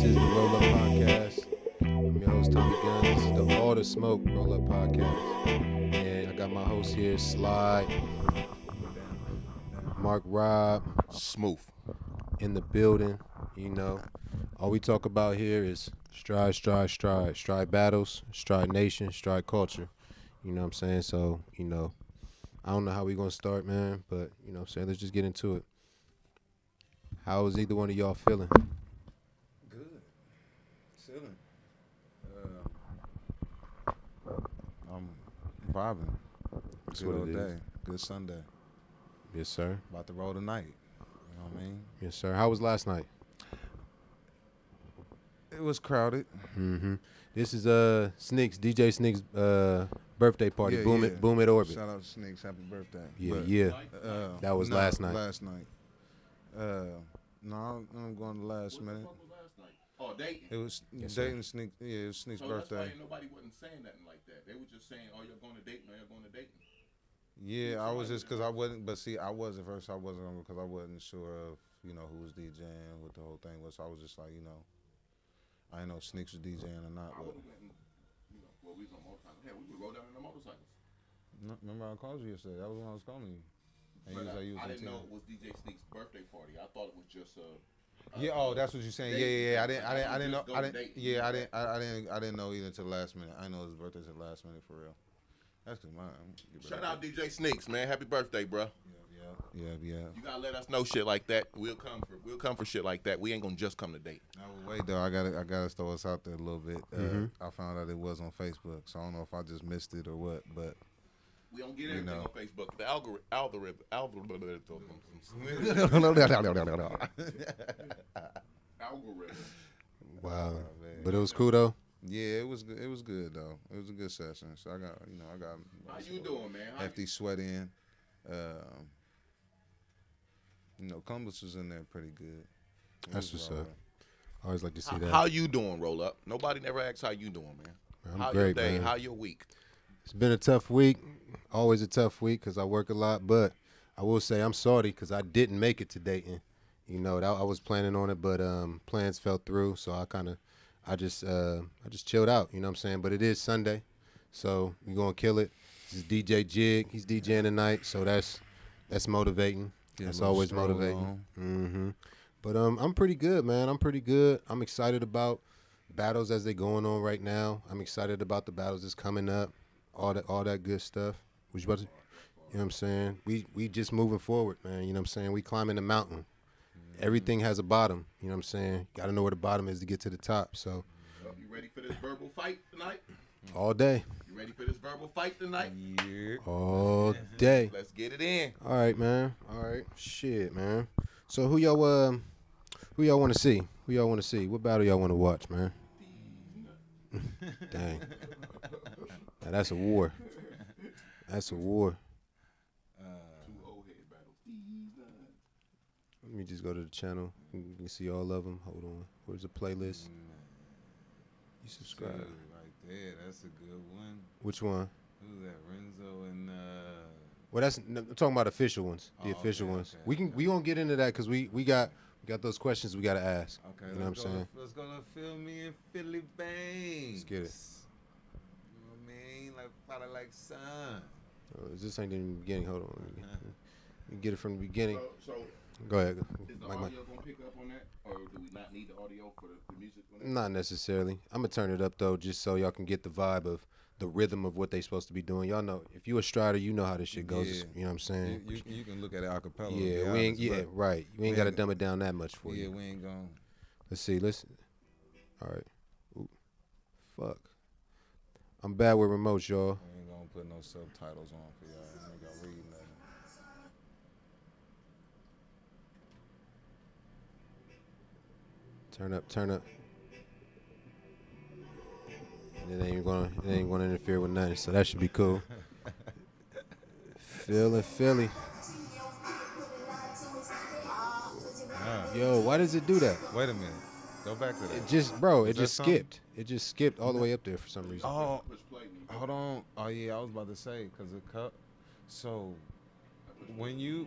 This is the Roll Up Podcast. I'm your host, Tommy Gunn. This is the All the Smoke Roll Up Podcast. And I got my host here, Slide, Mark Rob, Smooth. in the building. You know, all we talk about here is stride, stride, stride. Stride battles, stride nation, stride culture. You know what I'm saying? So, you know, I don't know how we going to start, man. But, you know what I'm saying? Let's just get into it. How is either one of y'all feeling? Good. Chilling. I'm vibing. That's Good what old it is. day. Good Sunday. Yes, sir. About to roll tonight. You know what I mean? Yes, sir. How was last night? It was crowded. Mm-hmm. This is Sneaks, DJ Sneaks' birthday party. Yeah, Boom yeah. it, Boom at Orbit. Shout out to Sneaks. Happy birthday. Yeah, But, yeah. That was last night. Last night. No, I'm going to last minute. What was last night? Oh, dating. It was Yes, sir. dating Sneak. Yeah, it was Sneak's So birthday. that's why nobody wasn't saying nothing like that. They were just saying, "Oh, you're going to date? No, you're going to date." Yeah, I was just because I wasn't. But see, I was at first. I wasn't on because I wasn't sure of who was DJing, what the whole thing was. So I was just like I didn't know if Sneaks was DJing or not. I But would have went. Well, we was on motorcycles. Hell, we would roll down in the motorcycles. remember I called you yesterday. That was when I was calling you. And you was like, you was I in didn't know town. it was DJ Sneak's birthday party. I thought it was just Yeah. Oh, that's what you're saying. Date. Yeah. I didn't know. Just go I didn't. date. Yeah. I didn't know either until the last minute. I know his birthday's at the last minute for real. That's cause mine. Shout out DJ Sneaks, man. Happy birthday, bro. Yeah. You gotta let us know shit like that. We'll come for shit like that. We ain't gonna just come to date. I will wait though. I gotta throw us out there a little bit. I found out it was on Facebook, so I don't know if I just missed it or what. But We don't get everything on Facebook. The algorithm. Wow. man. But it was cool, though. Yeah, it was good. It was good though. It was a good session. So I got How you doing, man? hefty sweat in. Columbus was in there pretty good. It That's was what's all up. I always like to see that. How you doing, Roll Up? Nobody never asks how you doing, man. I'm How great, your day? man. How your week? It's been a tough week. Always a tough week because I work a lot. But I will say I'm sorry because I didn't make it to Dayton. You know, I was planning on it, but plans fell through. So I just chilled out. You know what I'm saying? But it is Sunday, so we're gonna kill it. This is DJ Jig. He's DJing tonight, so that's motivating. Get a That's little always stroll motivating. on. But I'm pretty good, man. I'm pretty good. I'm excited about battles as they're going on right now. I'm excited about the battles that's coming up. All that good stuff. What you about to, you know what I'm saying? We just moving forward, man. You know what I'm saying? We climbing the mountain. Everything has a bottom. You know what I'm saying? Got to know where the bottom is to get to the top. So You ready for this verbal fight tonight? all day, You ready for this verbal fight tonight? Yeah. all day. Let's get it in. All right, man. All right. Shit, man. So who y'all want to see? Who y'all want to see? What battle y'all want to watch, man? Dang. Now that's a war. That's a war. Two old head battles. Let me just go to the channel. You can see all of them. Hold on. Where's the playlist? You subscribe. Dude, right there. That's a good one. Which one? Who's that? Renzo and Well, I'm talking about official ones. The Oh, official okay, ones. okay, We gonna get into that because we got those questions we gotta ask. Okay, You know what I'm saying? Let's go to Phil Mee and Philly Banks. Let's get it. You know what I mean? Like father, like son. This ain't in the beginning. Hold on. You get it from the beginning. So Go ahead. is the Mike. audio gonna pick up on that, or do we not need the audio for the music? On that? Not necessarily. I'm gonna turn it up though, just so y'all can get the vibe of the rhythm of what they supposed to be doing. Y'all know, if you a strider, you know how this shit goes. Yeah. You know what I'm saying? You can look at it a cappella. Yeah, we ain't. Yeah, right. We ain't we gotta ain't- dumb it down that much for Yeah, you. we ain't going. Let's see. All right. Ooh. Fuck. I'm bad with remotes, y'all. We ain't gonna put no subtitles on for y'all. I ain't gonna read nothing. Turn up. And it ain't gonna interfere with nothing, so that should be cool. Philly. Yo, why does it do that? Wait a minute. Go back to that. It just, bro, it Is that just something? skipped. It just skipped all the way up there for some reason. Oh, Push play when you hold on. Oh yeah, I was about to say because the cup. So when you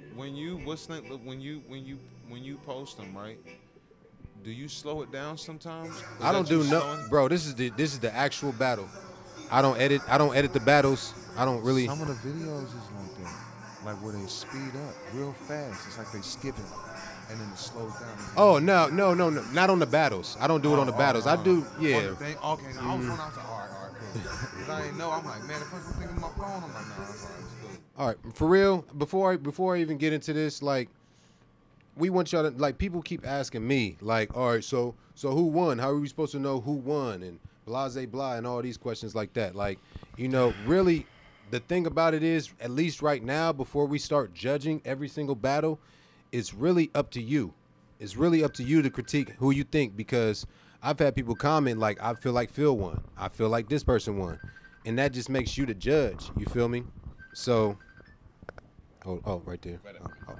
post them, right? Do you slow it down sometimes? I don't do no, bro. This is the actual battle. I don't edit the battles. I don't really. Some of the videos is like that, like where they speed up real fast. It's like they skip it, and then it slows down. Oh no, not on the battles. I don't do it on the battles. I do, yeah. On the thing? Okay, now I was going out to all right, cool. Because I didn't know. I'm like, man, the first one thinking my phone. I'm like, no, that's all right, it's good. All right, for real. Before I even get into this, like, we want y'all to, like, people keep asking me, like, all right, so who won? How are we supposed to know who won? And blase blah and all these questions like that. Like, you know, really, the thing about it is, at least right now, before we start judging every single battle, it's really up to you. It's really up to you to critique who you think, because I've had people comment like, I feel like Phil won. I feel like this person won. And that just makes you the judge. You feel me? So, oh, right there. Oh.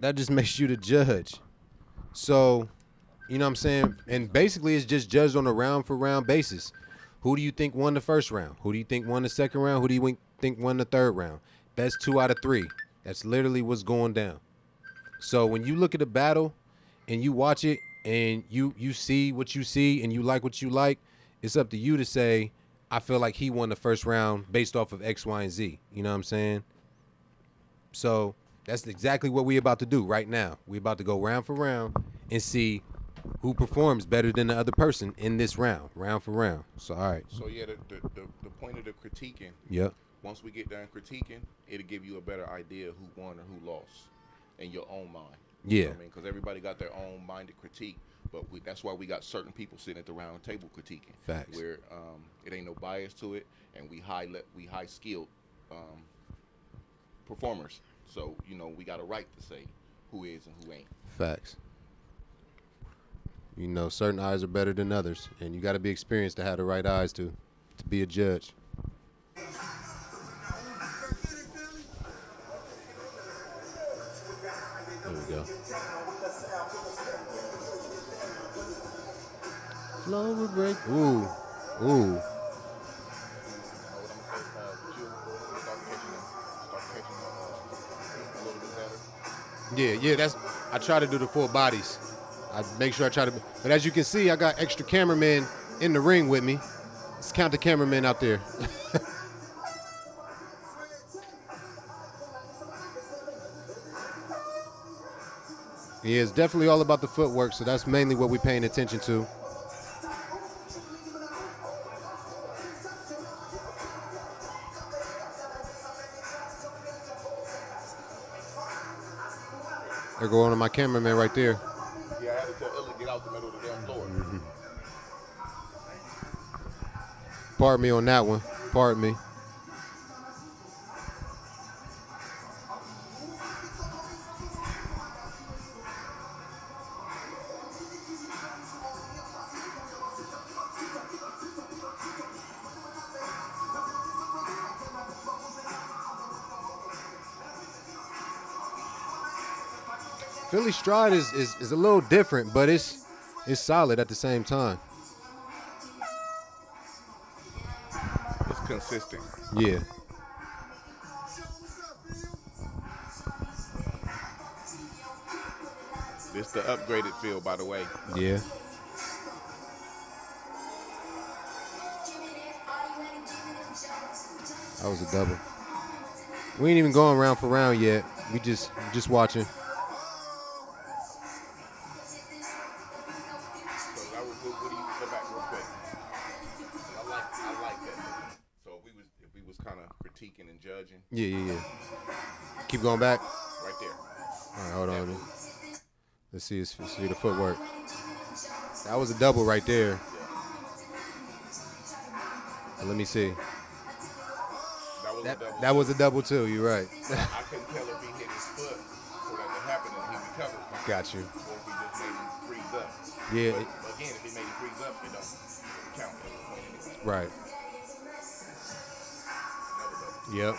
That just makes you the judge. So, you know what I'm saying? And basically, it's just judged on a round for round basis. Who do you think won the first round? Who do you think won the second round? Who do you think won the third round? Best 2 out of 3. That's literally what's going down. So when you look at a battle and you watch it and you see what you see and you like what you like, it's up to you to say, I feel like he won the first round based off of X, Y, and Z. You know what I'm saying? So that's exactly what we're about to do right now. We're about to go round for round and see who performs better than the other person in this round for round. So, all right. So, yeah, the point of the critiquing, Yep. once we get done critiquing, it'll give you a better idea of who won or who lost in your own mind. Yeah. You know what I mean? Because everybody got their own minded critique, but that's why we got certain people sitting at the round table critiquing. Facts. Where it ain't no bias to it, and we high skilled performers. So, you know, we got a right to say who is and who ain't. Facts. You know, certain eyes are better than others, and you got to be experienced to have the right eyes to be a judge. There we go. Flow will break. Ooh. Yeah, that's, I try to do the full bodies. I make sure I try to, but as you can see, I got extra cameramen in the ring with me. Let's count the cameramen out there. Yeah, it's definitely all about the footwork, so that's mainly what we're paying attention to. They're going to my cameraman right there. Yeah, I had to tell Illy get out the middle of the damn floor. Mm-hmm. Pardon me on that one. Pardon me. Philly stride is a little different, but it's solid at the same time. It's consistent. Yeah. This the upgraded Phil, by the way. Yeah. That was a double. We ain't even going round for round yet. We just watching. Yeah. Keep going back. Right there. All right, hold on. Let's see the footwork. That was a double right there. Let me see. That was a double too. You're right. I couldn't tell if he hit his foot so that it happened and he recovered. Got you. Or if he just made him freeze up. Yeah. But again, if he made him freeze up, it don't count. Right. Yep.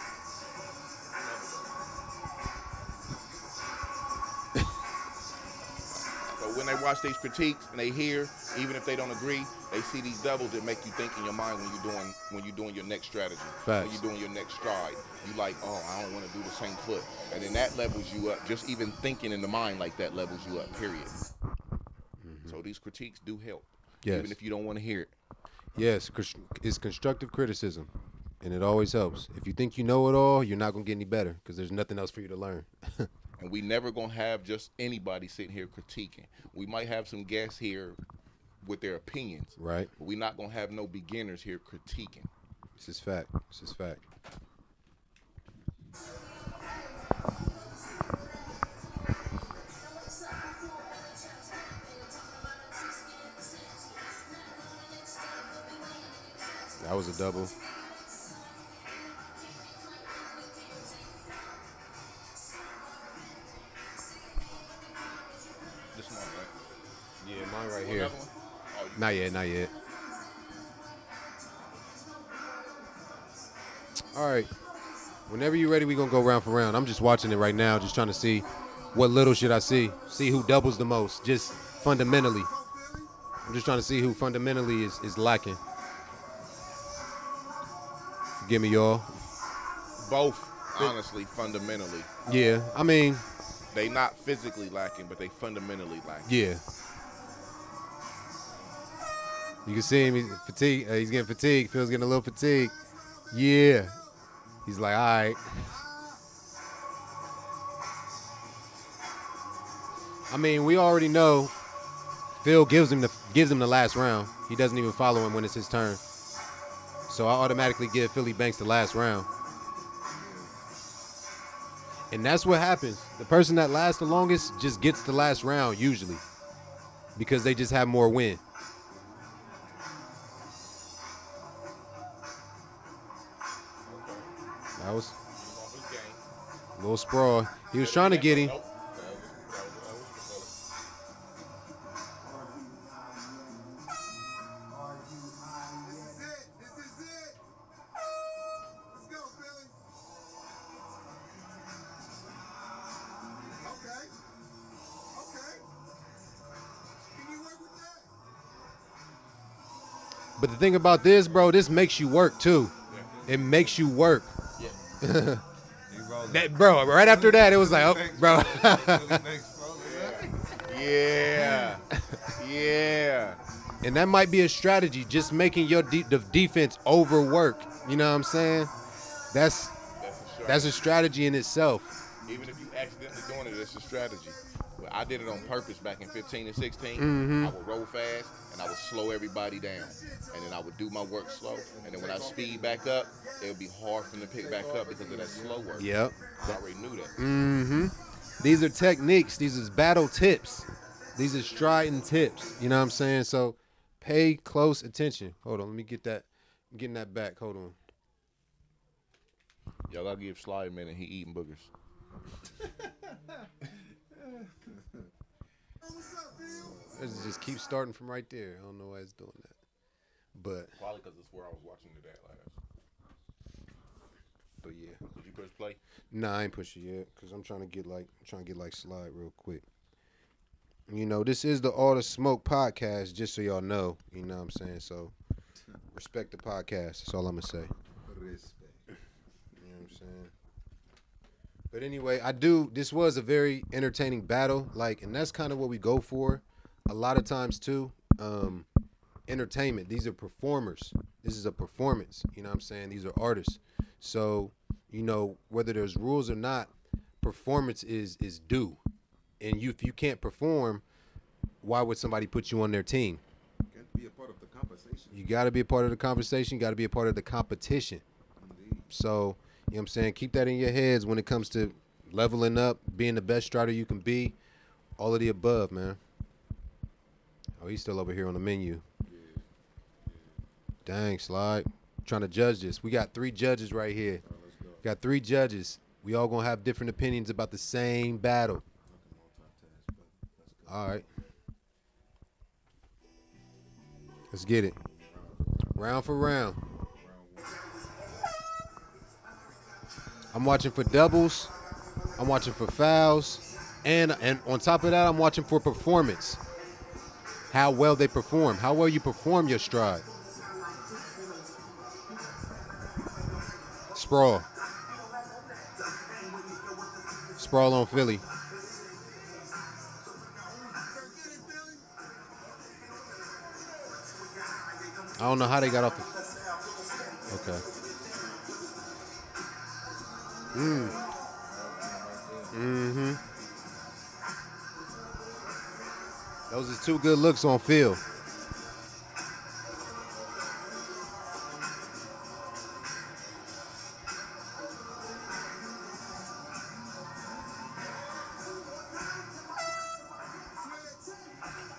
So when they watch these critiques and they hear, even if they don't agree, they see these doubles that make you think in your mind when you're doing your next strategy, Facts. when you're doing your next stride. You like, oh, I don't want to do the same foot, and then that levels you up. Just even thinking in the mind like that levels you up. Period. So these critiques do help, even if you don't want to hear it. Yes, it's constructive criticism, and it always helps. If you think you know it all, you're not gonna get any better because there's nothing else for you to learn. And we never gonna have just anybody sitting here critiquing. We might have some guests here with their opinions, Right. but we're not gonna have no beginners here critiquing. This is fact. This is fact. That was a double. This one, right? Yeah, mine right here. Another one? Oh, you- Not yet, not yet. All right. Whenever you're ready, we're going to go round for round. I'm just watching it right now, just trying to see what little should I see. See who doubles the most, just fundamentally. I'm just trying to see who fundamentally is lacking. Forgive me, y'all. Both, honestly, fundamentally. Yeah, I mean, They not physically lacking, but they fundamentally lacking. yeah. You can see him, he's fatigued. He's getting fatigued. Phil's getting a little fatigued. Yeah. He's like, all right. I mean, we already know Phil gives him the last round. He doesn't even follow him when it's his turn. So I automatically give Philly Banks the last round. And that's what happens. The person that lasts the longest just gets the last round usually because they just have more win. That was a little sprawl. He was trying to get him. Nope. But the thing about this, bro, this makes you work too. It makes you work. Yeah. That, bro, right after that, it was like, oh, bro. Yeah. Yeah. And that might be a strategy, just making your the defense overwork. You know what I'm saying? That's a strategy in itself. Even if you accidentally doing it, it's a strategy. But I did it on purpose back in 15 and 16. Mm-hmm. I would roll fast, and I would slow everybody down. And then I would do my work slow. And then when I speed back up, it would be hard for them to pick back up because of that slow work. Yep. I already knew that. Mm-hmm. These are techniques. These are battle tips. These are striding tips. You know what I'm saying? So pay close attention. Hold on. Let me get that. I'm getting that back. Hold on. Y'all gotta give Sly a minute. He eating boogers. Let's just keep starting from right there. I don't know why it's doing that. But Probably because it's where I was watching the dad last. yeah. Did you press play? Nah, I ain't push it yet because I'm trying to get like Slide real quick. You know, this is the All the Smoke podcast, just so y'all know. You know what I'm saying? So respect the podcast. That's all I'm gonna say. Respect. You know what I'm saying? But anyway, this was a very entertaining battle, and that's kind of what we go for a lot of times too. Entertainment. These are performers. This is a performance. You know what I'm saying? These are artists. So, you know, whether there's rules or not, performance is due. And if you can't perform, why would somebody put you on their team? You got to be a part of the conversation. You got to be a part of the conversation. You got to be a part of the competition. Indeed. So, you know what I'm saying? Keep that in your heads when it comes to leveling up, being the best strider you can be, all of the above, man. Oh, he's still over here on the menu. Dang, Slide. Trying to judge this. We got 3 judges right here. All right, let's go. Got 3 judges. We all going to have different opinions about the same battle. All right. Let's get it. Round for round. I'm watching for doubles. I'm watching for fouls. And on top of that, I'm watching for performance. how well they perform, how well you perform your stride. Sprawl. Sprawl on Philly. I don't know how they got off the... Okay. Mm-hmm. Those are two good looks on Phil.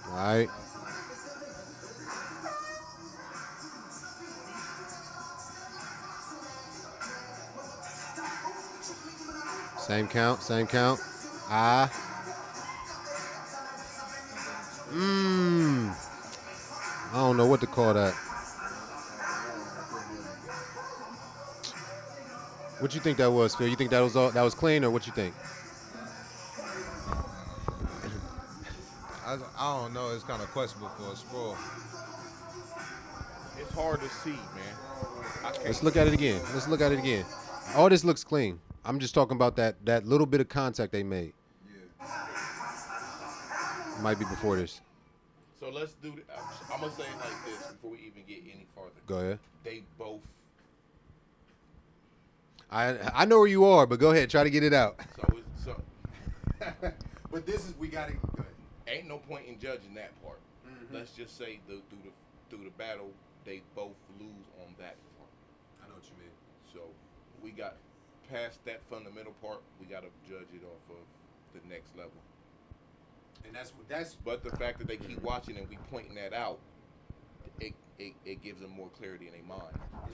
All right. Same count, same count. I don't know what to call that. What you think that was, Phil? You think that was clean, or what you think? I don't know. It's kind of questionable for a sprawl. It's hard to see, man. Let's look at it again. Let's look at it again. All this looks clean. I'm just talking about that little bit of contact they made. Yeah. Might be before this. So let's do. I'm gonna say it like this before we even get any farther. Go ahead. They both. I know where you are, but go ahead. Try to get it out. So. But this is we got to. Ain't no point in judging that part. Mm-hmm. Let's just say through the battle, they both lose on that part. I know what you mean. So we got past that fundamental part. We got to judge it off of the next level. And that's. But the fact that they keep watching and we pointing that out, it gives them more clarity in their mind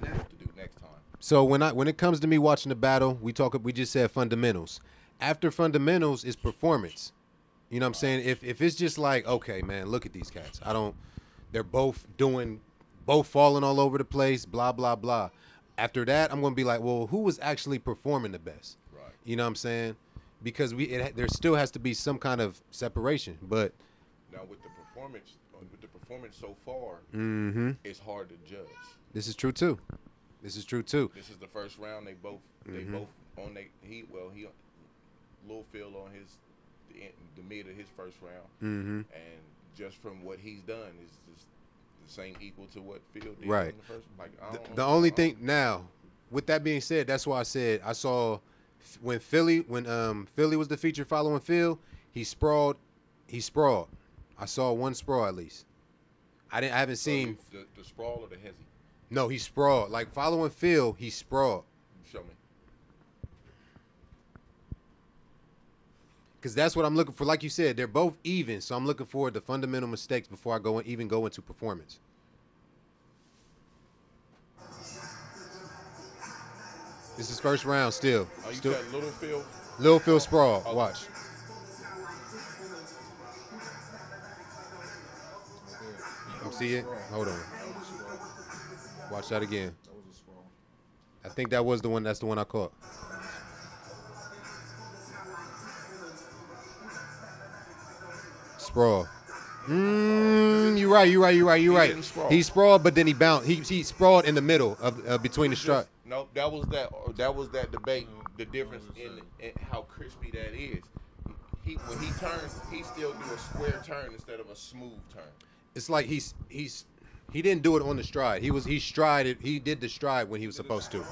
to know what to do next time. So when it comes to me watching the battle, we just said fundamentals. After fundamentals is performance. You know what I'm saying? If it's just like, okay, man, look at these cats. They're both falling all over the place, blah, blah, blah. After that, I'm going to be like, well, who was actually performing the best? Right. You know what I'm saying? Because there still has to be some kind of separation. But now with the performance so far, it's hard to judge. This is true too. This is the first round. They both on Lil Phil on the mid of his first round, and just from what he's done is just the same equal to what Phil did right. in the first. Like the only thing now, with that being said, that's why I said I saw when Philly was the feature following Phil, he sprawled. I saw one sprawl at least. I haven't seen the sprawl or the hezzy. No, he sprawled. Like following Phil, he sprawled. Show me. Because that's what I'm looking for. Like you said, they're both even, so I'm looking for the fundamental mistakes before I even go into performance. This is first round still. Oh, you said Little Phil? Lil Phil sprawl. Okay. Watch. You see it? Hold on. Watch that again. I think that was the one. That's the one I caught. Sprawl. You're right. He sprawled, but then he bounced. He sprawled in the middle of between the strut. No, that was that debate. The difference in how crispy that is. When he turns, he still do a square turn instead of a smooth turn. It's like he didn't do it on the stride. He strided. He did the stride when he was supposed to.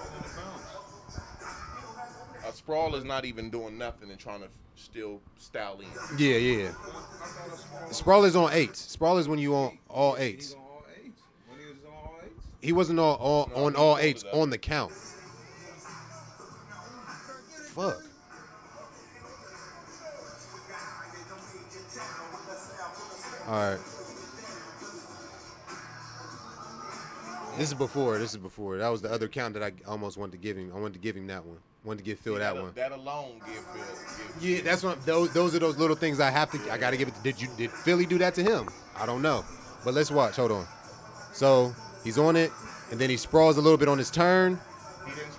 A sprawl is not even doing nothing and trying to still style in. Yeah. Sprawl is on eights. Sprawl is when you on all eights. He wasn't on all eights on the count. Fuck. All right. This is before. That was the other count that I almost wanted to give him. I wanted to give him that one. Wanted to give Phil that one. That alone give Phil. Yeah, that's what. Those are those little things I have to. I got to give it. Did Philly do that to him? I don't know. But let's watch. Hold on. So he's on it, and then he sprawls a little bit on his turn. He didn't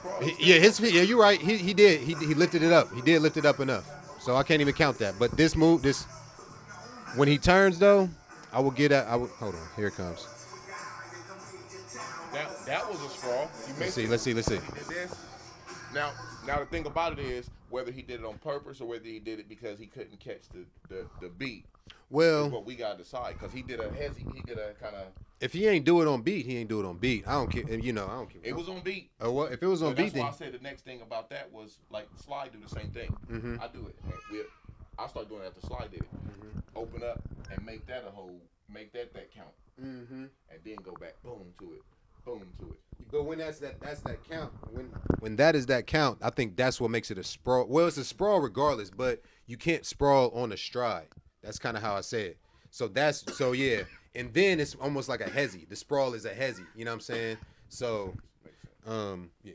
sprawl. Yeah, you're right. He did. He lifted it up. He did lift it up enough. So I can't even count that. But this move, when he turns though, I will get at. I will, hold on. Here it comes. That was a sprawl. Let's see. He did this. Now the thing about it is whether he did it on purpose or whether he did it because he couldn't catch the beat. Well, is what we gotta decide because he did a kind of. If he ain't do it on beat, he ain't do it on beat. I don't care. You know, I don't care. It was on beat. Oh, well, if it was on beat, that's then why I said the next thing about that was like Sly do the same thing. Mm-hmm. I do it. I start doing it after Sly did it. Mm-hmm. Open up and make that that count, mm-hmm. and then go back boom to it. But when that's that count. When that is that count, I think that's what makes it a sprawl. Well, it's a sprawl regardless, but you can't sprawl on a stride. That's kind of how I say it. So yeah. And then it's almost like a hezzy. The sprawl is a hezzy. You know what I'm saying? So, yeah.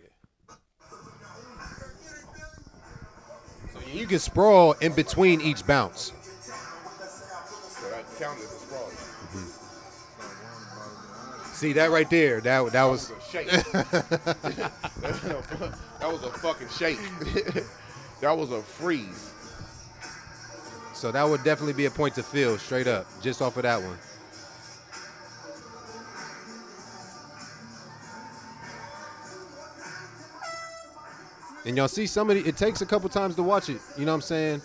So you can sprawl in between each bounce. So that counted as a sprawl. Mm-hmm. See that right there? That was a shake. That was a fucking shake. That was a freeze. So that would definitely be a point to Phil, straight up, just off of that one. And y'all see it takes a couple times to watch it. You know what I'm saying?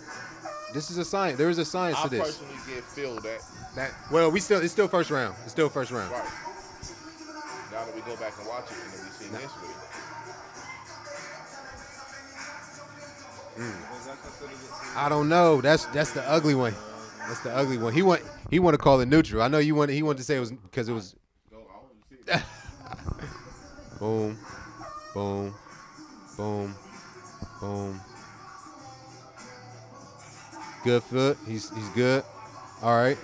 This is a science. There is a science to this. I personally give Phil that. Well, it's still first round. It's still first round. Right. Now that we go back and watch it and then we see this with it. I don't know. That's the ugly one. That's the ugly one. He want to call it neutral. I know he wanted to say it was because it was. Boom, boom, boom, boom. Good foot. He's good. All right.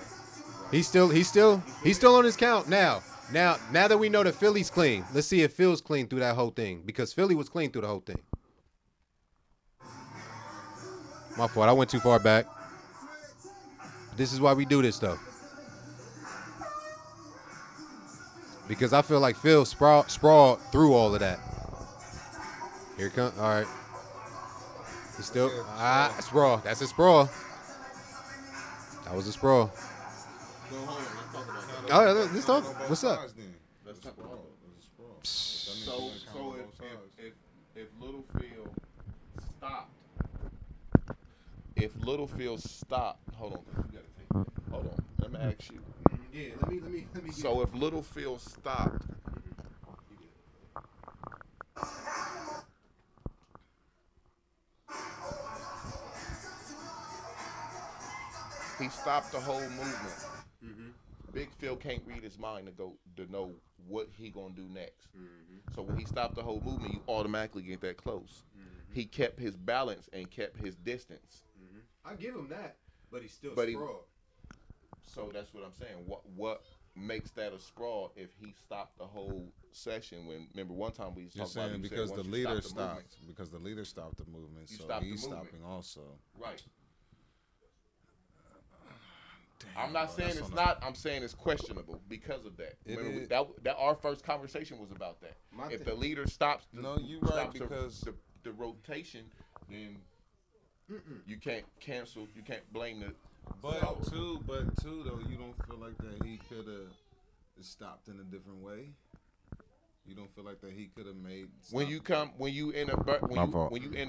He's still on his count now. Now that we know that Philly's clean, let's see if Phil's clean through that whole thing because Philly was clean through the whole thing. My fault. I went too far back. This is why we do this though. Because I feel like Phil sprawled through all of that. Here it comes. All right. He's still sprawl. That's a sprawl. That was a sprawl. Oh, yeah, let's talk. What's up? So if Little Phil stopped, hold on, let me ask you. Yeah, let me. So if Little Phil stopped, he stopped the whole movement. Mm-hmm. Big Phil can't read his mind to know what he gonna do next. Mm-hmm. So when he stopped the whole movement, you automatically get that close. Mm-hmm. He kept his balance and kept his distance. Mm-hmm. I give him that, but he's still sprawled. So that's what I'm saying. What makes that a sprawl if he stopped the whole session? When remember one time we talked about it, because the leader stopped. Because the leader stopped the movement, so he's stopping also. Right. Damn, I'm not saying it's not. I'm saying it's questionable because of that. Remember, that our first conversation was about that. If the leader stops, because the rotation, then you can't cancel. You can't blame the. But too though, you don't feel like that he could have stopped in a different way. You don't feel like that he could have made. When you in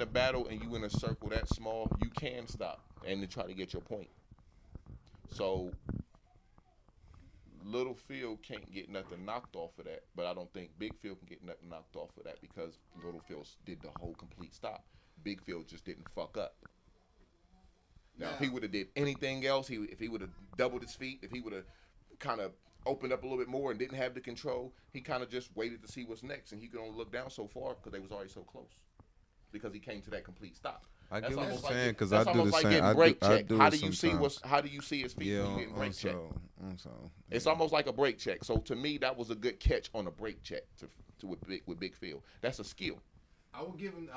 a battle and you in a circle that small, you can stop and to try to get your point. So Little Phil can't get nothing knocked off of that, but I don't think Big Phil can get nothing knocked off of that because Little Phil did the whole complete stop. Big Phil just didn't fuck up. Now, if he would have did anything else, if he would have doubled his feet, if he would have kind of opened up a little bit more and didn't have the control, he kind of just waited to see what's next, and he could only look down so far because they was already so close because he came to that complete stop. I get what you're saying because I do the same. I do how do you see his feet when you getting brake check? It's almost like a brake check. So to me, that was a good catch on a brake check with Big Phil. That's a skill. I will give him.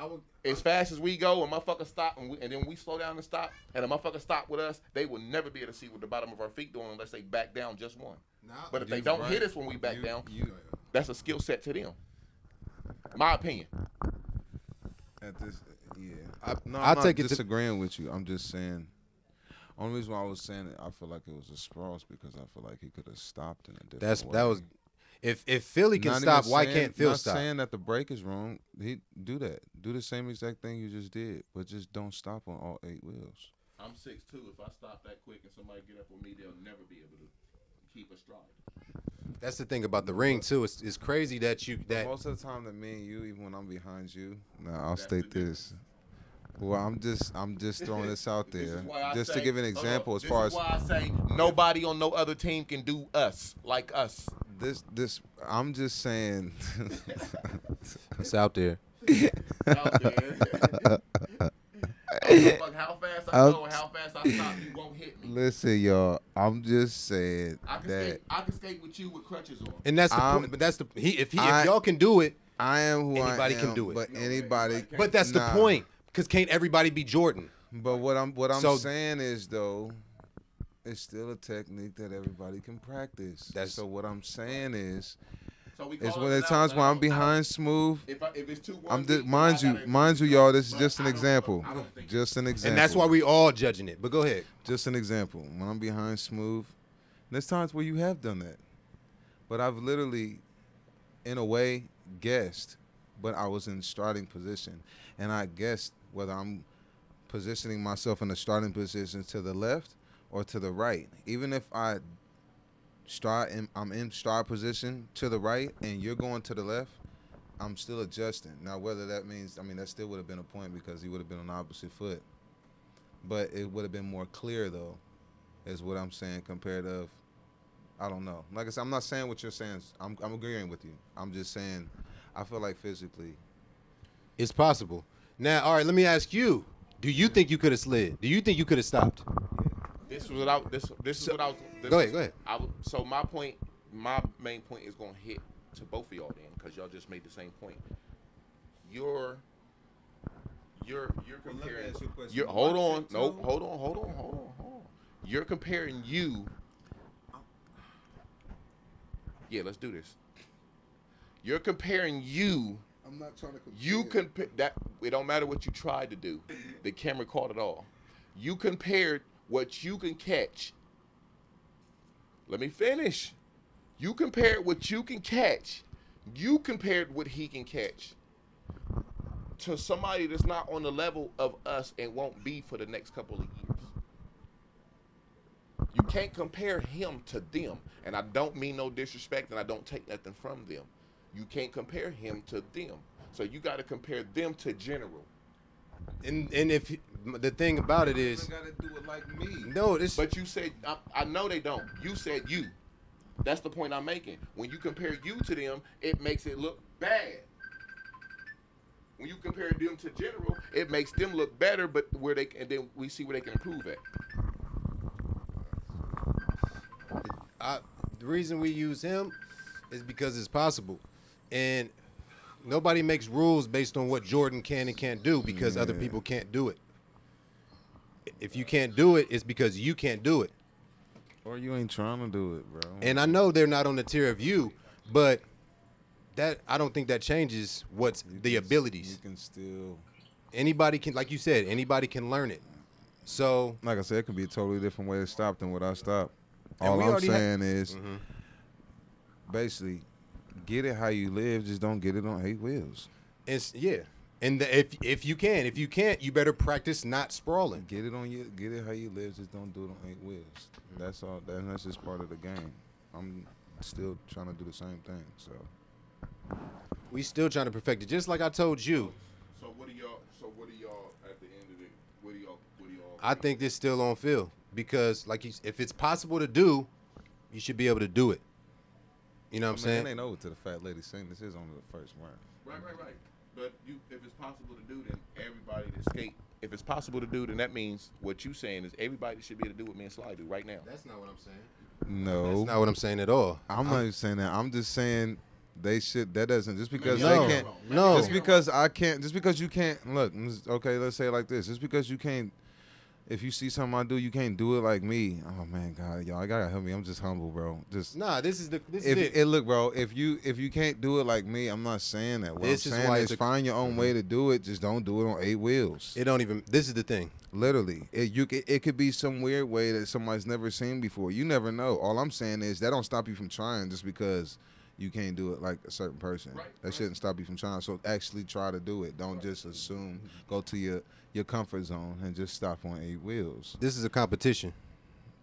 As fast as we go, and motherfucker stop, and then we slow down and stop, and a motherfucker stop with us, they will never be able to see what the bottom of our feet doing unless they back down just one. But if they don't hit us when we back down, that's a skill set to them. My opinion. At this, yeah. I'm not disagreeing with you. I'm just saying. Only reason why I was saying it, I feel like it was a sprawl is because I feel like he could have stopped in a different way. That was. If Philly can stop, why can't Phil stop? Not saying that the break is wrong. He do that. Do the same exact thing you just did, but just don't stop on all 8 wheels. I'm 6'2". If I stop that quick and somebody get up on me, they'll never be able to keep a stride. That's the thing about the ring too. It's crazy that Most of the time that me and you, even when I'm behind you, I'll state this. Well, I'm just throwing this out there, just to give an example as far as. This is why I say nobody on no other team can do us like us. I'm just saying. It's out there. Out there. How fast I go and how fast I stop, you won't hit me. Listen, y'all. I'm just saying I can skate with you with crutches on. And that's the point. But that's the if y'all can do it, I am who anybody I am, can do it. But anybody. But that's the point. Because can't everybody be Jordan? But what I'm saying is though, it's still a technique that everybody can practice. So what I'm saying is. It's one of the times when I'm behind Smooth. If it's 2-1, mind you, y'all. This is just an example. Just an example. And that's why we all judging it. But go ahead. Just an example. When I'm behind Smooth, there's times where you have done that, but I've literally, in a way, guessed. But I was in starting position, and I guessed whether I'm positioning myself in the starting position to the left or to the right. Even if I'm in start position to the right and you're going to the left, I'm still adjusting. Now, whether that means, that still would have been a point because he would have been on the opposite foot. But it would have been more clear, though, is what I'm saying compared to, I don't know. Like I said, I'm not saying what you're saying. I'm agreeing with you. I'm just saying I feel like physically. It's possible. Now, all right, let me ask you. Do you think you could have slid? Do you think you could have stopped? This is what I was. Go ahead. So my main point is going to hit to both of y'all then, because y'all just made the same point. You're comparing. Hold on. You're comparing you. Yeah, let's do this. You're comparing you. I'm not trying to compare. You compare that. It don't matter what you tried to do. The camera caught it all. You compared what you can catch. Let me finish. You compared what you can catch. You compared what he can catch to somebody that's not on the level of us and won't be for the next couple of years. You can't compare him to them. And I don't mean no disrespect, and I don't take nothing from them. You can't compare him to them. So you got to compare them to general. And if the thing about it is, got to do it like me. No, but you said I know they don't. You said you. That's the point I'm making. When you compare you to them, it makes it look bad. When you compare them to general, it makes them look better. But and then we see where they can improve at. The reason we use him is because it's possible, and nobody makes rules based on what Jordan can and can't do because other people can't do it. If you can't do it, it's because you can't do it. Or you ain't trying to do it, bro. And I know they're not on the tier of you, but I don't think that changes the abilities. You can still. Anybody can, like you said, anybody can learn it. So, like I said, it could be a totally different way to stop than what I stopped. All I'm saying is, basically, get it how you live. Just don't get it on 8 wheels. And if you can't, you better practice not sprawling. Get it how you live. Just don't do it on 8 wheels. That's all. That's just part of the game. I'm still trying to do the same thing. So we still trying to perfect it. Just like I told you. So what do y'all at the end of it? What do y'all? I think this still on Phil because, if it's possible to do, you should be able to do it. You know what I'm saying? It ain't over to the fat lady saying this is only the first round. Right. But if it's possible to do, then everybody to skate. If it's possible to do, then that means what you saying is everybody should be able to do what me and Sly do right now. That's not what I'm saying. No. That's not what I'm saying at all. I'm not even saying that. I'm just saying they should. That doesn't. Just because they can't. No. Just because I can't. Just because you can't. Look. Okay. Let's say it like this. Just because you can't. if you see something I do, you can't do it like me. Oh man, God, y'all, I gotta help me. I'm just humble, bro. Just this is if it. Look, bro. If you can't do it like me, I'm not saying that. What This I'm is saying why is find your own way to do it. Just don't do it on 8 wheels. It don't even. This is the thing. Literally, it could be some weird way that somebody's never seen before. You never know. All I'm saying is that don't stop you from trying just because you can't do it like a certain person. That shouldn't stop you from trying. So actually try to do it. Don't just assume. Go to your comfort zone and just stop on 8 wheels. This is a competition.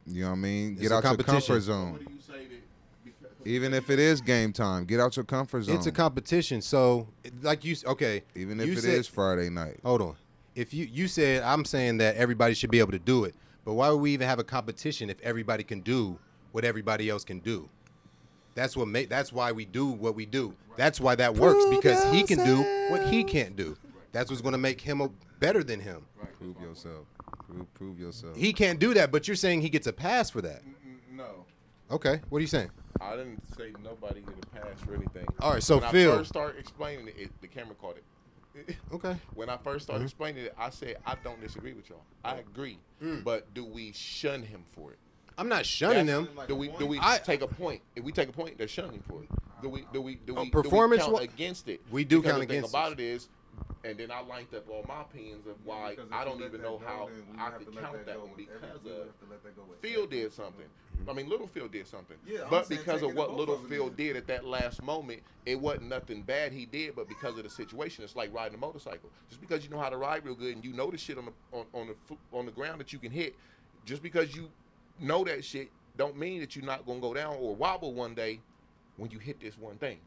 You know what I mean? It's Get a out your competition. comfort zone. What do you say that? Even if it is game time, get out your comfort zone. It's a competition. So, like Even if you it said- is Friday night. Hold on. If you said, I'm saying that everybody should be able to do it, but why would we even have a competition if everybody can do what everybody else can do? That's why we do what we do. That's why that works, because he can do what he can't do. That's what's going to make him better than him. Prove yourself. Prove yourself. He can't do that, but you're saying he gets a pass for that. No, Okay, what are you saying? I didn't say nobody get a pass for anything. All right, so when Phil. I first started explaining it, the camera caught it. Okay. When I first started explaining it, I said I don't disagree with y'all. I agree, but do we shun him for it? I'm not shunning him. Do we take a point? If we take a point, they're shunning for it. Do we performance count wa- against it? We do Because count the thing against about it. it is, and then I lined up all my opinions of why I don't even know how I could count that one because of Phil did something. I mean, Little Phil did something. Yeah, I'm but saying because take of it what to both Little of them Phil then. did at that last moment, it wasn't nothing bad he did, but because of the situation, it's like riding a motorcycle. Just because you know how to ride real good and you know the shit on the ground that you can hit, just because you know that shit, don't mean that you're not gonna go down or wobble one day when you hit this one thing.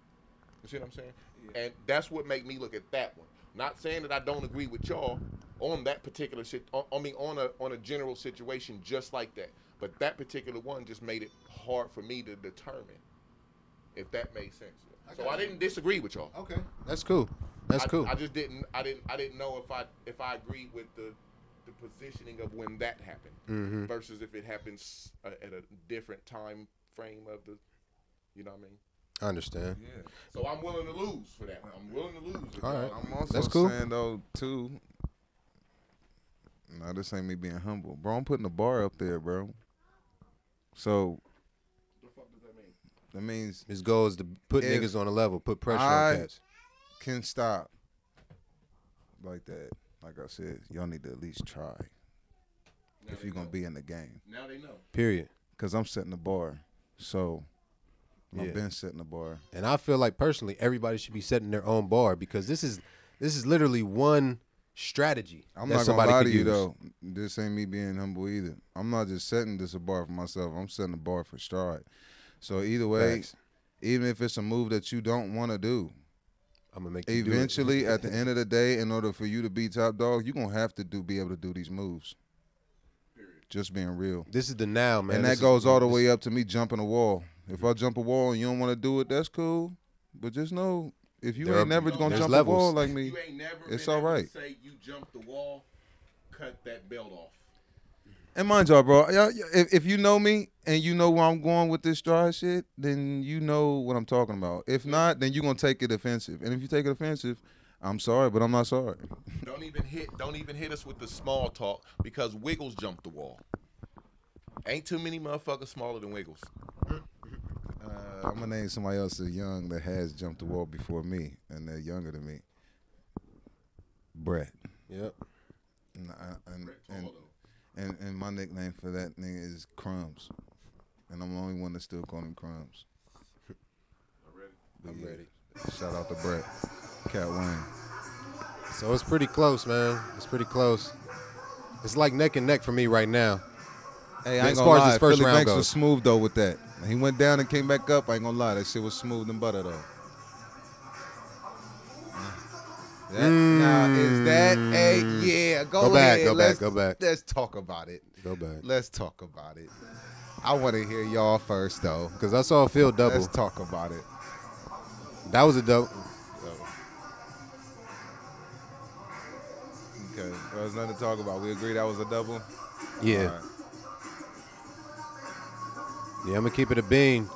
You see what I'm saying? Yeah. And that's what made me look at that one. Not saying that I don't agree with y'all on that particular shit. I mean, on a general situation just like that. But that particular one just made it hard for me to determine if that made sense. So I didn't disagree with y'all. Okay, that's cool. That's cool. I just didn't. I didn't know if I agreed with the positioning of when that happened versus if it happens at a different time frame of the. You know what I mean? I understand. Yeah. So I'm willing to lose for that one. I'm willing to lose. All right. I'm also That's cool. saying though too. No, this ain't me being humble, bro. I'm putting the bar up there, bro. So What the fuck does that mean? that means His goal is to put If niggas on a level, put pressure I- on cats. can stop like that. Like I said, y'all need to at least try Now if they you're gonna know. be in the game. Now they know. Period. Cause I'm setting the bar. So Yeah. I've been setting the bar. And I feel like personally, everybody should be setting their own bar because this is literally one strategy. I'm that not gonna somebody lie could to you use. though. This ain't me being humble either. I'm not just setting this a bar for myself. I'm setting a bar for Stride. So either way, Facts. even if it's a move that you don't want to do, I'm gonna make you do it. eventually at the end of the day, in order for you to be top dog, you're gonna have to be able to do these moves. Just being real. This is the now, man. And that goes all the way up to me jumping a wall. If I jump a wall and you don't want to do it, that's cool. But just know, if you There ain't are- never gonna there's jump levels. a wall like me, You ain't never it's been all able right. to say you jumped the wall, cut that belt off. and mind y'all, bro, if you know me and you know where I'm going with this Stride shit, then you know what I'm talking about. If not, then you're gonna take it offensive. And if you take it offensive, I'm sorry, but I'm not sorry. Don't even hit us with the small talk because Wiggles jumped the wall. Ain't too many motherfuckers smaller than Wiggles. I'm gonna name somebody else that's young that has jumped the wall before me, and they're younger than me. Brett. Yep. And my nickname for that nigga is Crumbs, and I'm the only one that still call him Crumbs. I'm ready. Shout out to Brett, Cat Wayne. So it's pretty close, man. It's pretty close. It's like neck and neck for me right now. Hey, As I ain't far gonna as lie, this first Philly round Banks goes. was smooth though with that. He went down and came back up. I ain't gonna lie, that shit was smooth and butter though. Now is that a yeah? Go back, ahead. go back, go back. Let's talk about it. Go back. Let's talk about it. I want to hear y'all first though. Because I saw Phil double. Let's talk about it. That was a double. Okay, well, there's nothing to talk about. We agree that was a double. Yeah. All right. Yeah, I'm going to keep it a bean.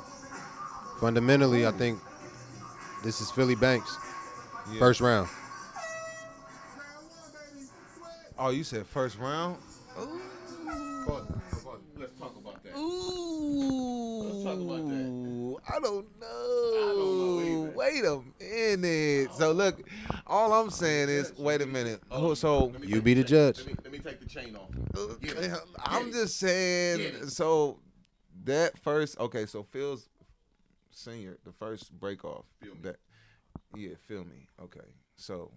Fundamentally, I think this is Philly Banks. Yeah. First round. Oh, you said first round? Let's talk about that. Ooh. Let's talk about that. I don't know. I don't know either. Wait a minute. So look, all I'm saying is, wait a minute. So You be the judge. Let me take the chain off. I'm just saying. So that first, okay. So Phil's senior, the first break off. Feel me. Okay. So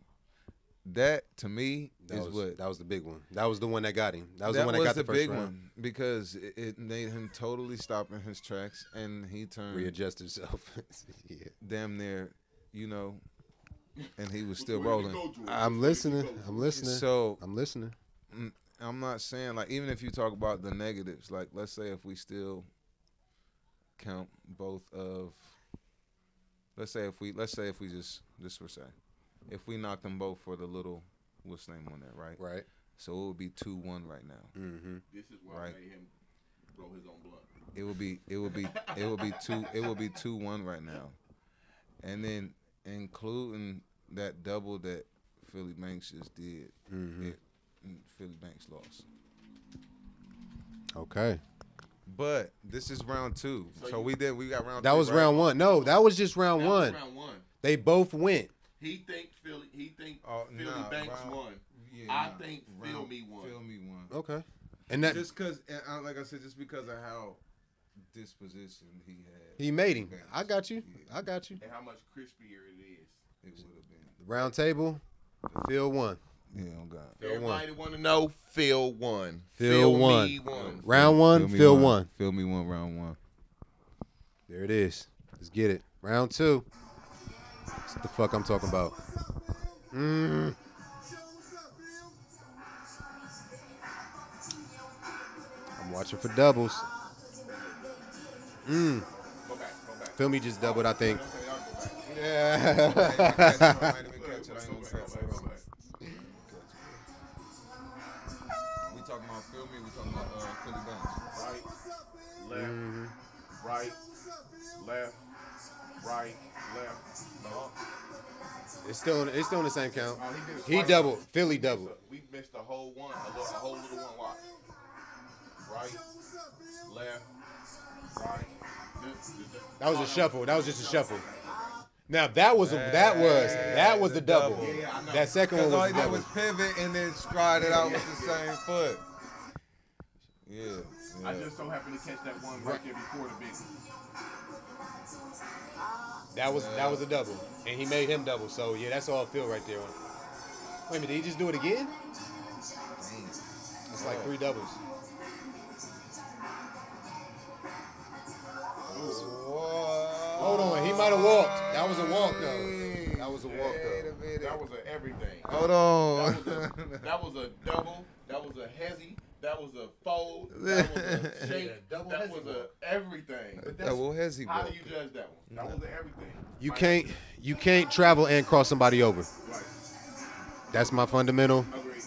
that to me That was the big one. That was the one that got him. That was the one that was got the first big round. one because it made him totally stop in his tracks, and he turned Readjust himself. Yeah. damn near, and he was still rolling. I'm listening. So I'm listening. I'm not saying, like, even if you talk about the negatives, like, let's say if we still count both of, let's say if we just for say, if we knocked them both for the little, what's the name on that, right? Right. So it would be 2-1 right now. Mm-hmm. This is why I made him roll his own blunt. It would be 2-1 right now, and then including that double that Philly Banks just did, Philly Banks lost. Okay. But this is round 2, so we got round. That 3, was right? round 1. No, that was just round 1. Round 1. They both went. He think Philly Banks round, won. Yeah, I think Phil Mee won. Phil Mee won. Okay. And that Just because, like I said, just because of how disposition he had. he made him. I got you. I got you. And how much crispier it is. It would have been. Round table. Phil won. Yeah, oh God. Everybody want to know Phil won. Phil won. Mee won. Round 1. Phil won. Phil Mee won round 1. There it is. Let's get it. Round 2. That's what the fuck I'm talking about. I'm watching for doubles. Go back. Phil Mee just doubled, I think. Yeah. We talking about Phil Mee. We talking about Philly Banks. Right, left, right, left. It's still in the same count. He He doubled. Philly doubled. We missed a whole one, a whole little one. Watch. Right, left, right. That was a shuffle. That was just a shuffle. Now that was the double. Yeah, I know. That second one Because all was he the did double. was pivot and then stride it out with the same foot. Yeah. I just so happened to catch that one right there before the big one. That was a double, and he made him double. So yeah, that's all Phil right there. Wait a minute, did he just do it again? It's like 3 doubles. Hold on, he might have walked. That was a walk though. That was a walk though. That was a everything. Hold on. That was a double. That was a hezzy. That was a fold. That was a shake. Double That hezzy was a everything. Double hezzy. How do you judge that one? That was an everything. You can't travel and cross somebody over. Right. That's my fundamental. Agreed.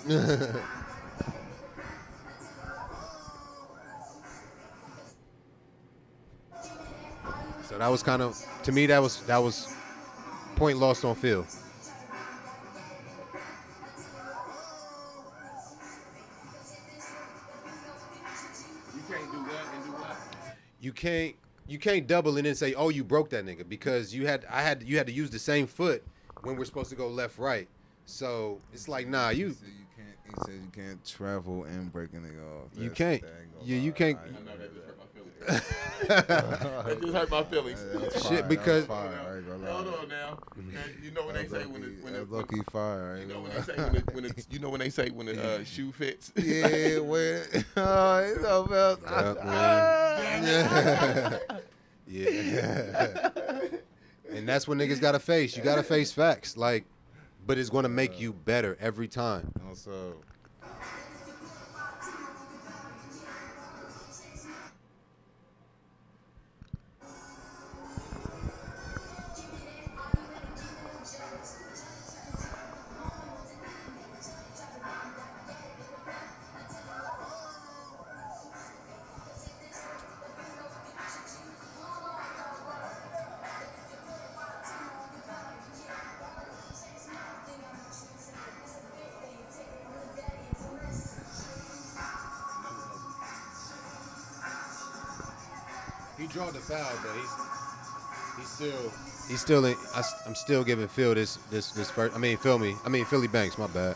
So that was kind of, to me, that was point lost on Phil. You can't do that and do what? You can't double and then say, oh, you broke that nigga, because you had to use the same foot when we're supposed to go left right. So it's like, nah, you. He said you can't travel and break a nigga off. You can't. Yeah, you can't. I know that just hurt my feelings. That just hurt my feelings. Shit, because- fire. I ain't gonna lie. Hold on now. And you know when they say when That's low-key fire. I you ain't know gonna when lie. they say when the shoe fits. Yeah, where? Oh, it's all about. Yeah. And that's what niggas gotta face. You gotta face facts, like, but it's gonna make you better every time. Also, He drawed the foul, but he's still in. I'm still giving Phil this first. Philly Banks. My bad.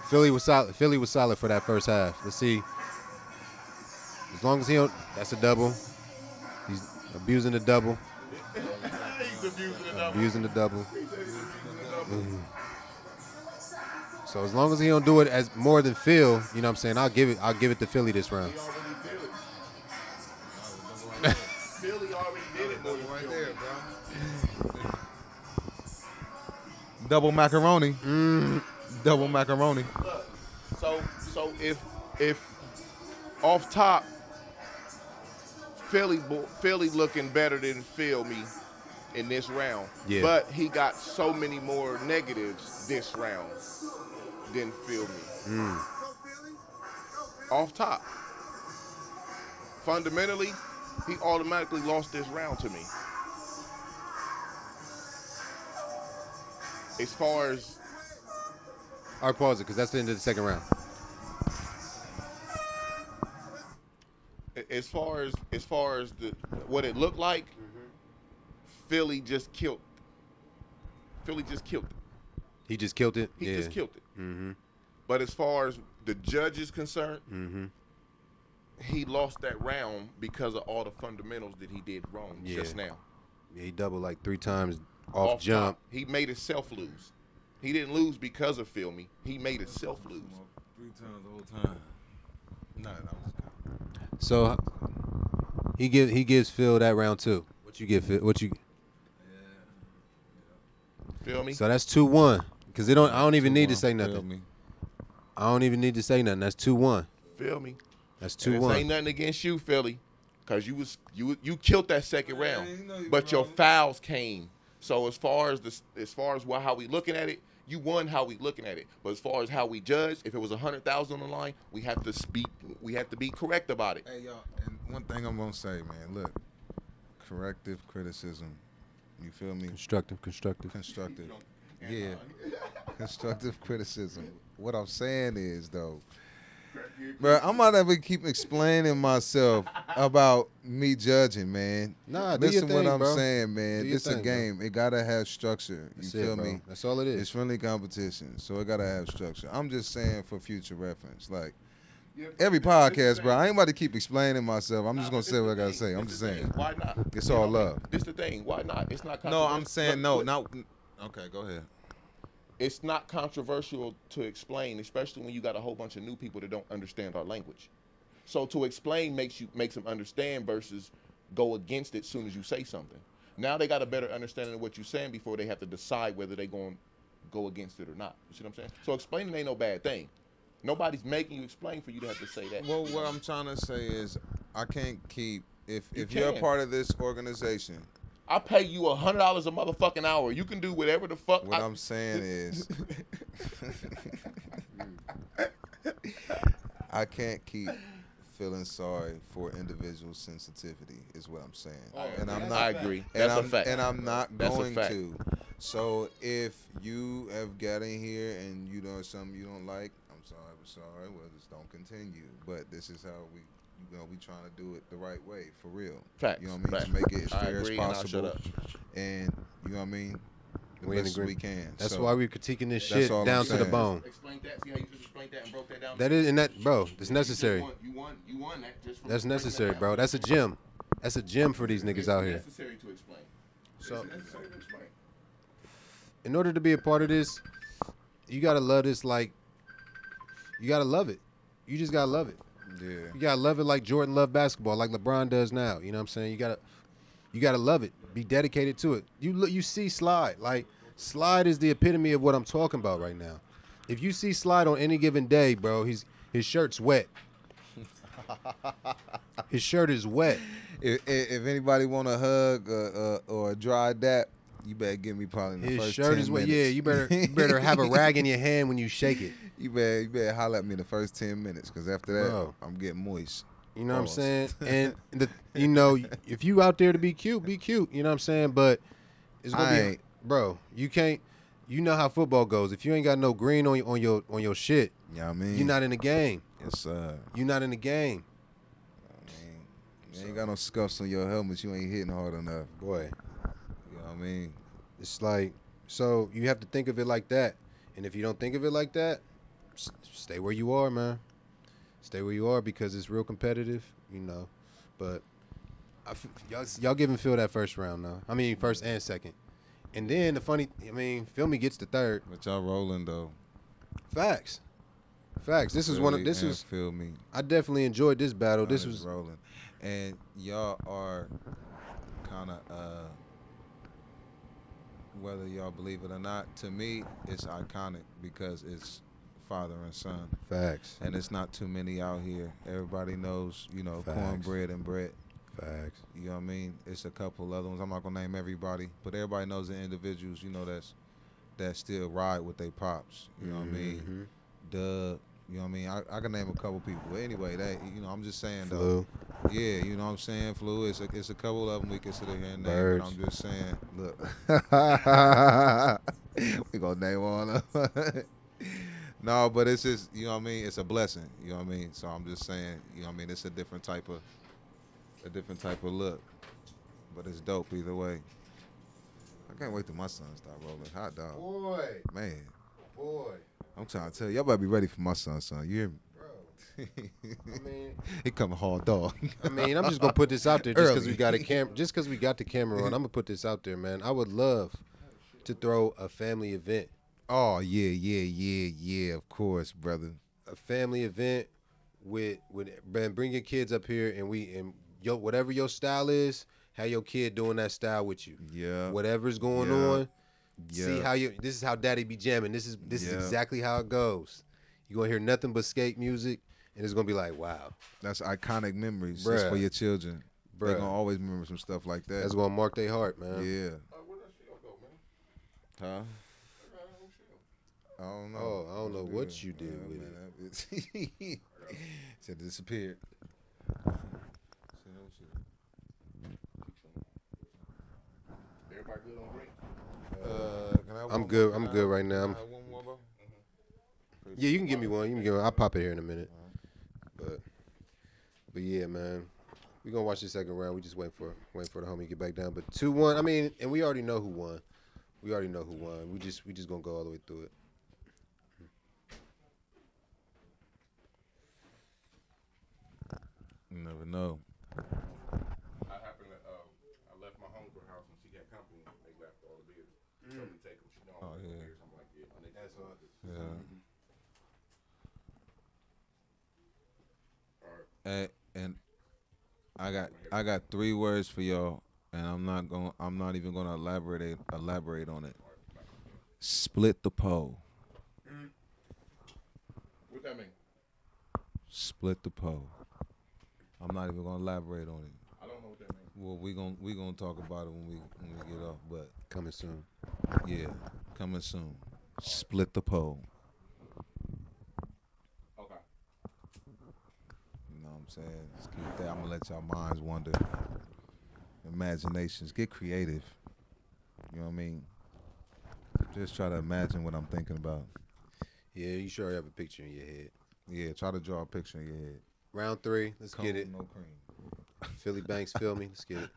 Philly was solid. Philly was solid for that first half. Let's see. As long as he don't, that's a double. He's abusing the double. He's Abusing the double. So as long as he don't do it as more than Phil, you know what I'm saying, I'll give it to Philly this round. Philly already did it right there, bro. Double macaroni. Double macaroni. Look, so if off top, Philly looking better than Phil Mee in this round. Yeah. But he got so many more negatives this round than Phil Mee. Off top. Fundamentally, he automatically lost this round to me. As far as All right, pause it, because that's the end of the second round. as far as what it looked like, Philly just killed. Philly just killed it. He just killed it? He just killed it. Mm-hmm. But as far as the judge is concerned, Mm-hmm. he lost that round because of all the fundamentals that he did wrong just now. Yeah, he doubled like 3 times off jump. Top, he made himself lose. He didn't lose because of Phil Mee. He made himself lose. 3 times the whole time. No, that was So he gives Phil that round too. What you give Phil? What you? Feel me? So that's 2-1. Because I don't even need to say Feel nothing. me. I don't even need to say nothing. That's 2-1. Feel me? That's This 2-1. ain't nothing against you, Philly, because you killed that second round, you know you but your wrong. fouls came. So as far as how we looking at it, you won how we looking at it. But as far as how we judge, if it was 100,000 on the line, we have to be correct about it. Hey, y'all, and one thing I'm going to say, man, look, corrective criticism. You feel me? Constructive. Constructive. Yeah. Constructive criticism. What I'm saying is, though, bro, I'm not ever keep explaining myself about me judging, man. Nah, do your Listen what thing, I'm bro. saying, man. Do your This a thing, game. It gotta have structure. You That's feel it, bro. me? That's all it is. It's friendly competition, so it gotta have structure. I'm just saying for future reference, like every podcast, bro. I ain't about to keep explaining myself. I'm just gonna say what I gotta say. I'm just saying. Why not? It's all love. This the thing. Why not? It's not. No, I'm controversial. saying no. Not. Okay, go ahead. It's not controversial to explain, especially when you got a whole bunch of new people that don't understand our language. So to explain makes them understand versus go against it as soon as you say something. Now they got a better understanding of what you're saying before they have to decide whether they're going to go against it or not. You see what I'm saying? So explaining ain't no bad thing. Nobody's making you explain for you to have to say that. Well, what I'm trying to say is I can't keep if You you're a can. part of this organization. I pay you $100 a motherfucking hour. You can do whatever the fuck. What I'm saying is I can't keep feeling sorry for individual sensitivity is what I'm saying. And I'm not I agree. and That's I'm, a fact. And I'm not That's a going fact. to. So if you have got in here and you know something you don't like, I'm sorry. Well, just don't continue. But this is how we trying to do it the right way for real. Facts. You know what I mean? Facts. To make it as I fair as agree, and I'll possible. shut up. And you know what I mean? The We in best we agreement. can. That's So, why we're critiquing this that's shit all I'm down to the saying. bone. Explain that. See how you just explained that and broke that down? That is, and that, bro, it's necessary. You won that just from That's breaking necessary, that bro. down. That's a gym. That's a gym for these niggas out here. It's necessary to explain. So- It's necessary to explain. In order to be a part of this, you gotta love this. Like, you gotta love it. You just gotta love it. Yeah. You gotta love it like Jordan loved basketball, like LeBron does now. You know what I'm saying? You gotta love it. Be dedicated to it. You see Slide. Like, Slide is the epitome of what I'm talking about right now. If you see Slide on any given day, bro, his shirt's wet. His shirt is wet. If anybody want a hug or a dry dap, you better give me probably in the His first shirt 10 is wet. minutes. Yeah, you better have a rag in your hand when you shake it. You better holler at me in the first 10 minutes, because after that, Bro. I'm getting moist. You know what I'm Pause. saying? And if you out there to be cute, be cute. You know what I'm saying? But it's gonna I be, ain't. bro. You can't. You know how football goes. If you ain't got no green on your shit, You know what I mean? you're not in the game. Yes, sir. You're not in the game. I mean, You ain't got no scuffs on your helmet. You ain't hitting hard enough. Boy. You know what I mean? It's like, so you have to think of it like that. And if you don't think of it like that, stay where you are, man. Stay where you are because it's real competitive, you know. But y'all giving Phil that first round now. I mean, first and second. And then Phil Mee gets the third. But y'all rolling though. Facts. This is one of Phil Mee. I definitely enjoyed this battle. This was rolling. And y'all are kind of whether y'all believe it or not, to me it's iconic because it's father and son. Facts. And it's not too many out here. Everybody knows, you know, Facts. Cornbread and Brett. Facts. You know what I mean? It's a couple other ones. I'm not gonna name everybody, but everybody knows the individuals, you know, that still ride with their pops. You know what I mean? Doug. You know what I mean? I can name a couple people. But anyway, I'm just saying Flu. though. Yeah, you know what I'm saying? Flu. It's a couple of them we can sit here and name. Birds. But I'm just saying, look. We gonna name all of them. No, but it's just, you know what I mean? It's a blessing. You know what I mean? So I'm just saying, you know what I mean? It's a different type of look. But it's dope either way. I can't wait till my son start rolling. Hot dog. Boy. Man. Boy. I'm trying to tell you, y'all better be ready for my son. You hear me? Bro. I mean, he coming hard dog. I'm just gonna put this out there just because we got a camera. Just because we got the camera on, I'm gonna put this out there, man. I would love to throw a family event. Oh yeah, of course, brother. A family event with man, bring your kids up here and whatever your style is, have your kid doing that style with you. Yeah. Whatever's going on. Yeah. See how this is how daddy be jamming. This is exactly how it goes. You're gonna hear nothing but skate music, and it's gonna be like, wow. That's iconic memories. Bruh. That's for your children. Bruh. They're gonna always remember some stuff like that. That's gonna mark their heart, man. Yeah. Where that shit go, man? Huh? I don't know. Oh, I don't know what you did with it. Said it disappeared. Everybody good on break? I'm good right now. Yeah, you can give me one. I'll pop it here in a minute. But yeah, man. We're gonna watch the second round. We just wait for the homie to get back down. But 2-1, I mean, and we already know who won. We just gonna go all the way through it. You never know. I happened to, I left my homegirl house and she had company. They left all the beers. She told me to take them. She don't want beers. I'm like, yeah, my nigga. That's all. Yeah. All right. And I got 3 words for y'all, and I'm not even gonna elaborate on it. Split the pole. What that mean? Split the pole. I'm not even gonna elaborate on it. I don't know what that means. Well, we gonna talk about it when we get off, but Coming soon. yeah, coming soon. Split the pole. Okay. You know what I'm saying? Just keep that. I'm gonna let y'all minds wander. Imaginations, get creative. You know what I mean? Just try to imagine what I'm thinking about. Yeah, you sure have a picture in your head. Yeah, try to draw a picture in your head. Round 3, let's Cone, get it. no cream. Philly Banks, Phil Mee, let's get it.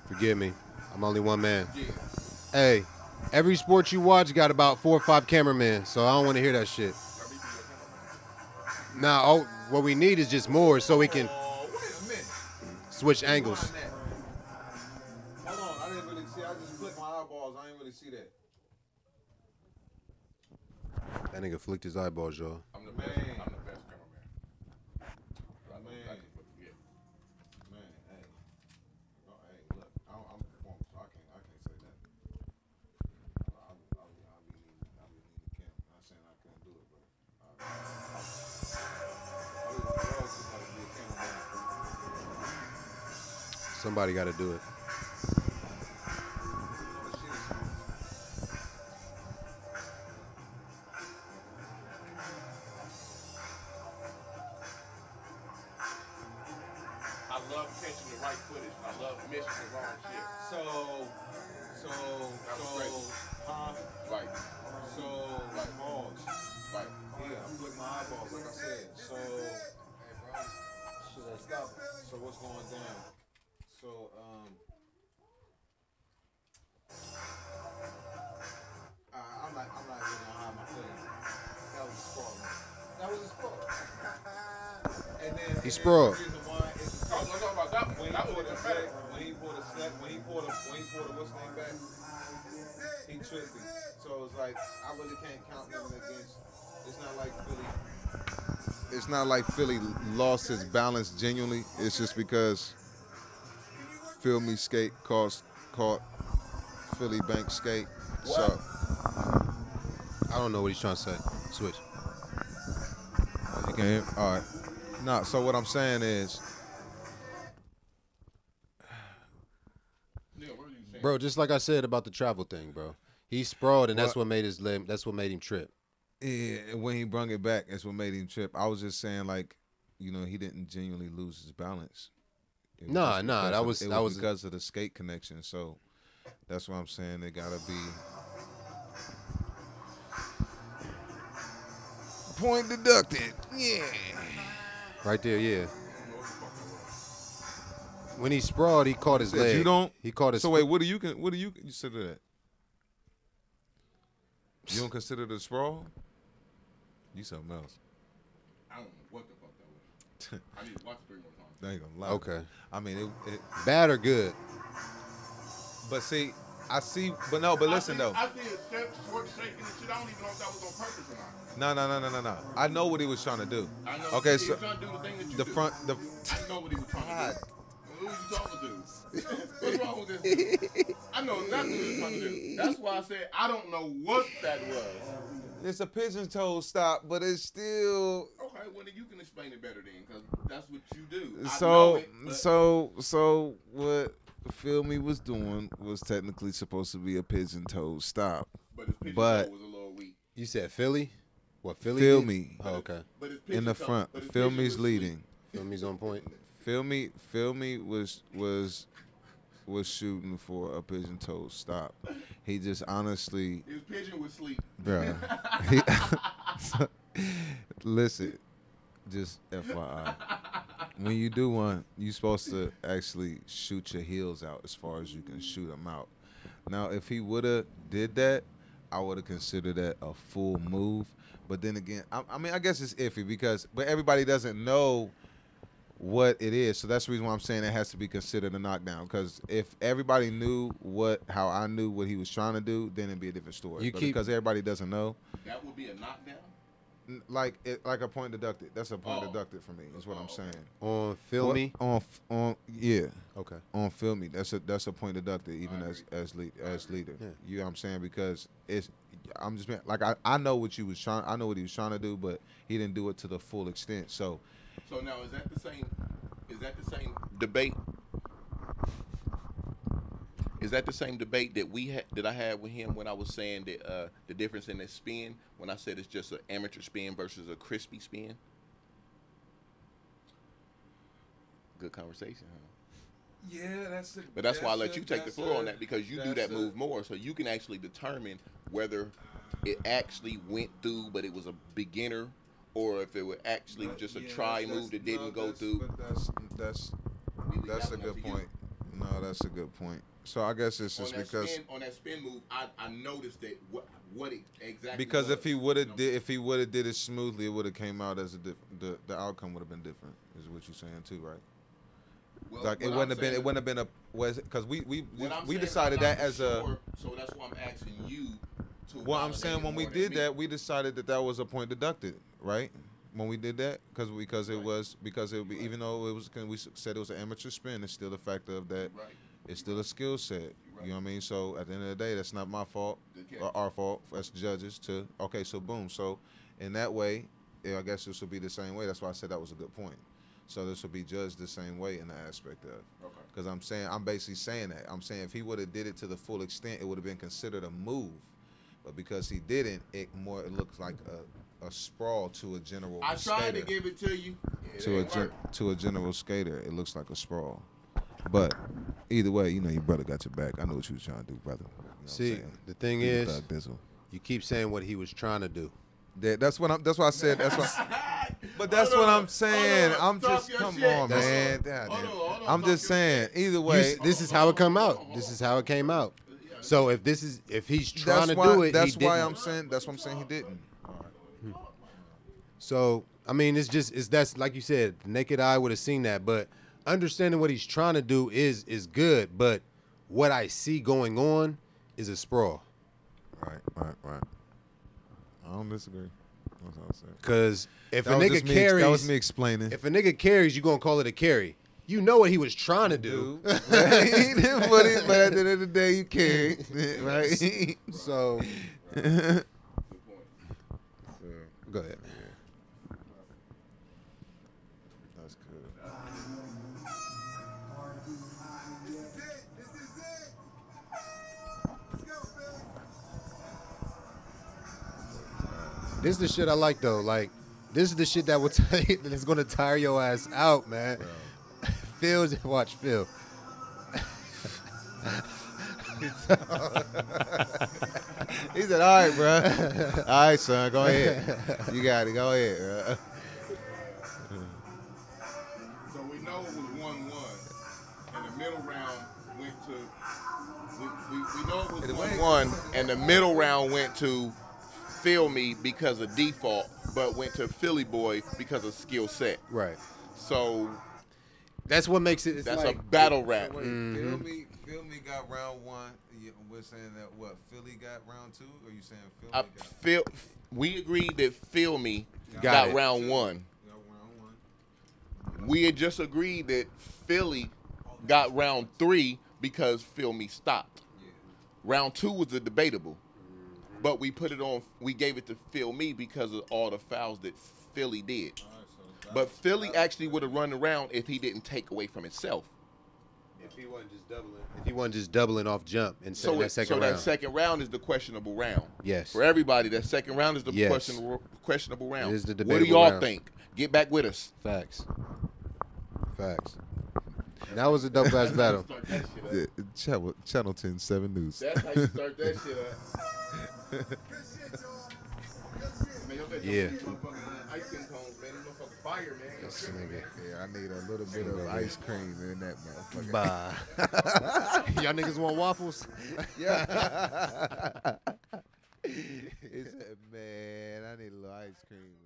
Forgive me. I'm only one man. Yeah. Hey, every sport you watch got about 4 or 5 cameramen, so I don't want to hear that shit. Now, what we need is just more so we can Oh, wait a minute. switch angles. Hold on, I didn't really see. I just flicked my eyeballs. I didn't really see that. That nigga flicked his eyeballs, y'all. I'm the best. Man. I'm the best cameraman. Man. Yeah. Man, hey. Oh, hey, look, I'm performing, so I can't say that. I'll be needing the camera. Not saying I couldn't do it, but I was the world to be a cameraman. Somebody got to do it. I love catching the right footage. I love missing the wrong shit. Right. Pause. Right. Yeah, I flick my eyeballs, like I said. So what's going down? I'm not even gonna hide my feelings. That was a sprawl. And then He sprawled. The reason why is Oh, don't talk about that one. when That he was pulled a better. when he pulled what's name back, he tripped me. So it's like I really can't count nothing against. It's not like Philly lost his balance genuinely. It's just because Phil Mee skate caught Philly bank skate. What? So I don't know what he's trying to say. Switch. you can hear? All right. Nah. So what I'm saying is, Yeah, what are you saying? Bro, just like I said about the travel thing, bro. He sprawled, and that's What? what made his leg. That's what made him trip. yeah, when he brung it back, that's what made him trip. I was just saying, like, he didn't genuinely lose his balance. It was Nah, just nah, because that was because of the skate connection. So that's what I'm saying. They gotta be point deducted. Yeah. right there. Yeah. When he sprawled, he caught his Said leg. you don't. He caught his. So wait, what do you consider that? You don't consider the sprawl? You something else. I don't know what the fuck that was. I need to watch it 3 more times. I ain't gonna lie. Okay. I mean, it Bad or good? but see, but listen though. I see it short shaking and shit. I don't even know if that was on purpose or not. No. I know what he was trying to do. I know Okay, he so was trying to do the thing that you the do. front, I know what he was trying God. to do. Who are you talking to? What's wrong with this dude? I know exactly what he's trying to do. That's why I said I don't know what that was. It's a pigeon toe stop, but it's still. Okay, well then you can explain it better then, because that's what you do. I know So it, but so what Phil Mee was doing was technically supposed to be a pigeon toe stop. but his pigeon but- toe was a little weak. You said Philly? What Philly? Phil did? Mee Oh, okay. But his in the pigeon toe- front. but his Phil pigeon Mee's was leading. Phil Mee's on point. Phil Mee was shooting for a pigeon toe stop. He just honestly, His pigeon was sleep. bruh. Listen, just FYI. When you do one, you're supposed to actually shoot your heels out as far as you can shoot them out. Now, if he would have did that, I would have considered that a full move. But then again, I mean, I guess it's iffy but everybody doesn't know what it is. So that's the reason why I'm saying it has to be considered a knockdown. Because if everybody knew how I knew what he was trying to do, then it'd be a different story. But because everybody doesn't know, That would be a knockdown. like a point deducted. That's a point Oh. deducted for me. Is what I'm saying. On Phil What- Mee? on yeah. Okay. On Phil Mee, that's a point deducted even I as leader. Yeah. You know what I'm saying? Because I'm just being, like I know what he was trying to do, but he didn't do it to the full extent. So So now is that the same debate? Is that the same debate that I had with him when I was saying that the difference in the spin, when I said it's just an amateur spin versus a crispy spin? Good conversation, huh? yeah, But that's why I let you take the floor on that, because you do that move more, so you can actually determine whether it actually went through, but it was a beginner, or if it was actually just a try move that didn't go through. But that's a good point. No, that's a good point. So I guess it's just because On that spin move, I noticed that what it exactly because was, if he would have did it smoothly, it would have came out as the outcome would have been different. Is what you're saying too, right? well, Like what I'm saying- it wouldn't have been a because we what I'm saying, decided I'm not that as sure, so that's why I'm asking you to. well, I'm validate saying it when we more than did me. that, we decided that was a point deducted, right? When we did that, because it would be, even though it was, we said it was an amateur spin, it's still the fact of that Right. it's still a skill set. Right. You know what I mean? So at the end of the day, that's not my fault or our fault as judges to, okay, so boom. So in that way, yeah, I guess this would be the same way. That's why I said that was a good point. So this will be judged the same way in the aspect of. Okay. Because I'm basically saying that. I'm saying if he would have did it to the full extent, it would have been considered a move. But because he didn't, it looks like a sprawl to a general skater. I tried to give it to you. To a general skater, it looks like a sprawl. But either way, you know your brother got your back. I know what you was trying to do, brother. You know See, the thing is, you keep saying what he was trying to do. That's why I said. That's why. But that's what I'm saying. I'm just come on, man. I'm just saying. Either way, this is how it come out. This is how it came out. So if he's trying to do it, that's why I'm saying. That's what I'm saying. He didn't. So I mean, that's like you said, the naked eye would have seen that, but understanding what he's trying to do is good. But what I see going on is a sprawl. Right. I don't disagree. That's what I'm saying. Because if a nigga carries, that was me explaining. If a nigga carries, you gonna call it a carry. You know what he was trying to do. But at the end of the day, you carried, right? So, go ahead. That's good. This is the shit I like though. Like, this is the shit that will that's gonna tire your ass out, man. Watch Phil. He said, "All right, bro. All right, son. Go ahead. You got it. Go ahead, bro." So we know it was 1-1, and the middle round went to. We know it was 1-1, and the middle round went to Phil Mee because of default, but went to Philly Boy because of skill set. Right. So that's what makes it. That's like a battle rap. Wait, Phil Mee got round 1. We're saying that what? Philly got round 2? Or are you saying Phil? We agreed that Phil Mee got round 1. We had just agreed that Philly got round 3 because Phil Mee stopped. Yeah. Round 2 was the debatable, but we put it on. We gave it to Phil Mee because of all the fouls that Philly did. But Philly actually would have run around if he didn't take away from himself. If he wasn't just doubling off jump and so that second round. So that second round is the questionable round. Yes. For everybody, that second round is the questionable round. It is the what do debatable y'all round. think? Get back with us. Facts. That was a dope ass battle. Channel 10 7 News. That's how you start that shit up. Yeah. Ice cream cones, man. Them motherfucking fire, man. This nigga. Yeah, I need a little bit of ice cream in that motherfucker. Bye. Y'all niggas want waffles? Yeah. He said, man, I need a little ice cream.